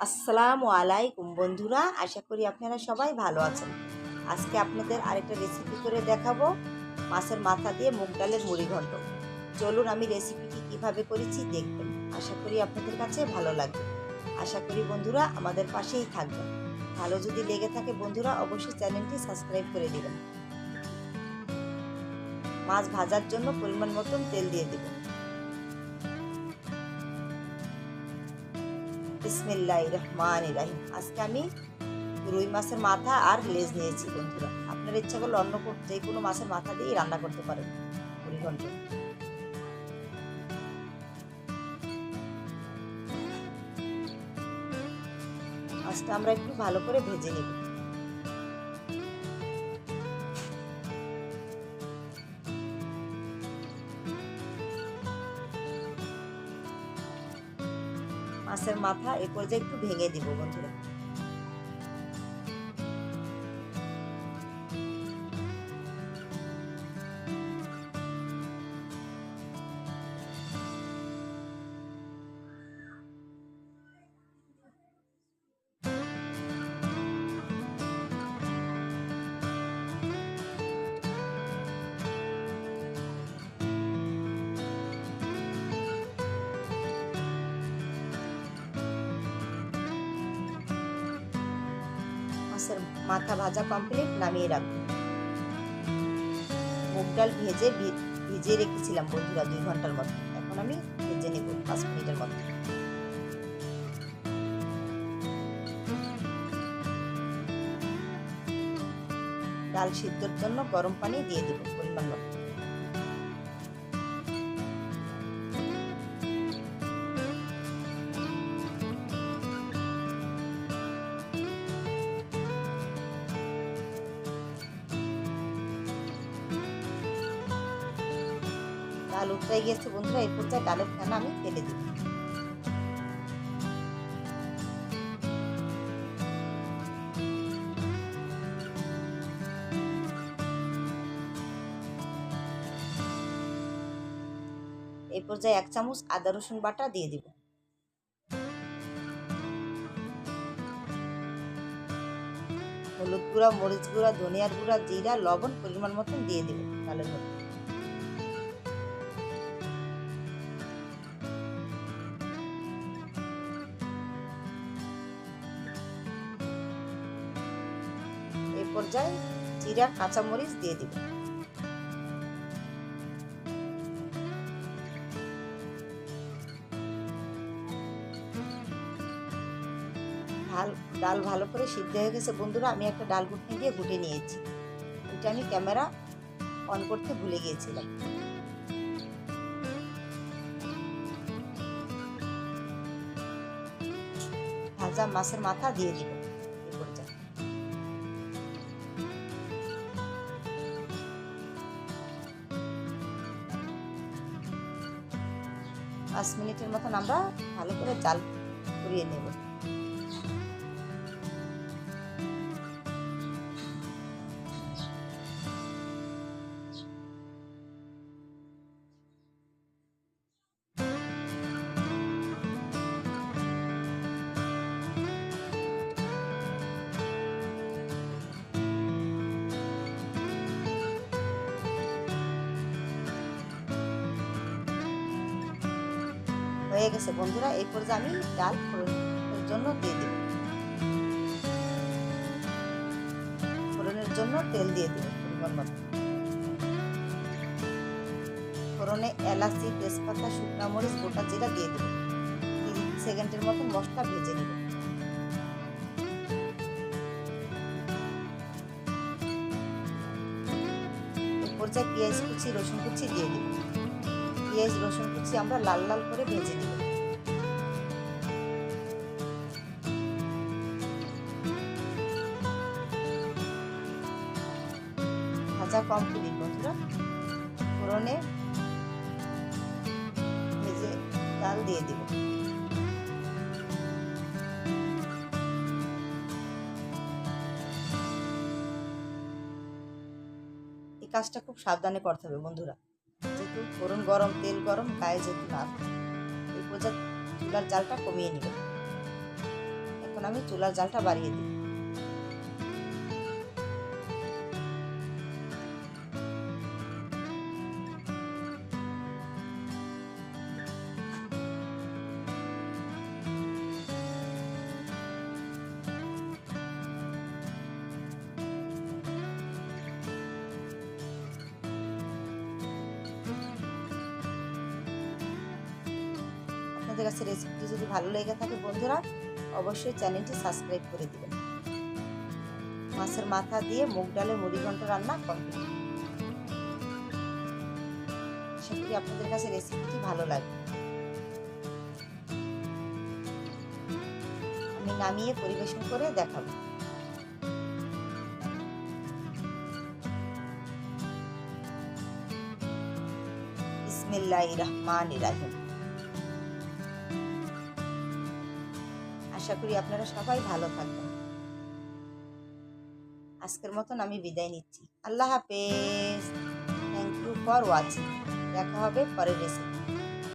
আসসালামু আলাইকুম বন্ধুরা, আশা করি আপনারা সবাই ভালো আছেন। আজকে আপনাদের আরেকটা রেসিপি করে দেখাবো, মাছের মাথা দিয়ে মুগ ডালের মুড়িঘণ্ট। চলুন আমি রেসিপিটি কিভাবে করেছি দেখবেন। আশা করি আপনাদের কাছে ভালো লাগবে। আশা করি বন্ধুরা আমাদের পাশেই থাকবেন। ভালো যদি লেগে থাকে বন্ধুরা অবশ্যই চ্যানেলটি সাবস্ক্রাইব করে দিবেন। মাছ ভাজার জন্য পরিমাণ মতন তেল দিয়ে দিবেন। বিসমিল্লাহির রহমানির রহিম। আজকে আমি রুই মাছের মাথা আর লেজ নিয়েছি বন্ধুরা। আপনার ইচ্ছা করলে অন্য যে কোনো মাছের মাথা দিয়েই রান্না করতে পারেন মুড়িঘণ্ট। মাছটা আমরা একটু ভালো করে ভেজে নেব। মাছের মাথা এ পর্যায়ে একটু ভেঙে দিব বন্ধুরা। মাছের মাথা ভাজা কমপ্লিট, নামিয়ে রাখবো। মুগ ডাল ভিজিয়ে রেখেছিলাম বন্ধুরা 2 ঘন্টার মতো। এখন আমি ভেজে নেব 5 মিনিটের মতো। ডাল সিদ্ধর জন্য গরম পানি দিয়ে দেব পরিমাণ মতো। ডাল উতরে গিয়েছে বন্ধুরা, এই পর্যায়ে ডালের ফেনা আমি ফেলে দিব। এই পর্যায়ে 1 চামচ আদা রসুন বাটা দিয়ে দিব। হলুদ গুঁড়া, মরিচ গুঁড়া, ধনিয়ার গুঁড়া, জিরা, লবণ পরিমাণ মতন দিয়ে দিব ডালের মধ্যে। এই পর্যায়ে জিরা, কাঁচামরিচ দিয়ে দিব। ডাল ভালো করে সিদ্ধ হয়ে গেছে বন্ধুরা। আমি একটা ডাল ঘুটনি দিয়ে ঘুটে নিয়েছি। এটা আমি ক্যামেরা অন করতে ভুলে গিয়েছিলাম। ভাজা মাছের মাথা দিয়ে দিব এই পর্যায়ে। 5 মিনিটের মতন আমরা ভালো করে জাল করিয়ে নেব। হয়ে গেছে বন্ধুরা, এই পর্যায়ে আমি ডাল ফোড়নের জন্য দিয়ে দেব। ফোড়নের জন্য তেল দিয়ে দেব পরিমাণ মতো। ফোড়নে এলাচি, তেজপাতা, শুকনা মরিচ, গোটা জিরা দিয়ে দেব। 30 সেকেন্ডের মতো মশলা ভেজে নেব। এই পর্যায়ে পেঁয়াজ কুচি, রসুন কুচি দিয়ে দেব। পেঁয়াজ, রসুন কুচি আমরা লাল লাল করে ভেজে নেব। ভাজা কমপ্লিট বন্ধুরা। ফোড়নে ভেজে ডাল দিয়ে দেব। এই কাজটা খুব সাবধানে করতে হবে বন্ধুরা, যেহেতু ফোড়ন গরম, তেল গরম, গায়ে যেহেতু না। এই পর্যায়ে চুলার জালটা কমিয়ে নেবেন। এখন আমি চুলার জালটা বাড়িয়ে দিই। আপনাদের কাছে রেসিপিটি যদি ভালো লেগে থাকে বন্ধুরা, অবশ্যই চ্যানেলটি সাবস্ক্রাইব করে দিবেন। মাছের মাথা দিয়ে মুগ ডালের মুড়িঘণ্ট রান্না কমপ্লিট। আশা করি আপনাদের কাছে রেসিপিটি ভালো লাগবে। আমি নামিয়ে পরিবেশন করে দেখাবো। বিসমিল্লাহির রহমানির রহিম। আশা করি আপনারা সবাই ভালো থাকবেন। আজকের মতন আমি বিদায় নিচ্ছি। আল্লাহ হাফেজ। Thank you for watching. দেখা হবে পরের রেসিপি।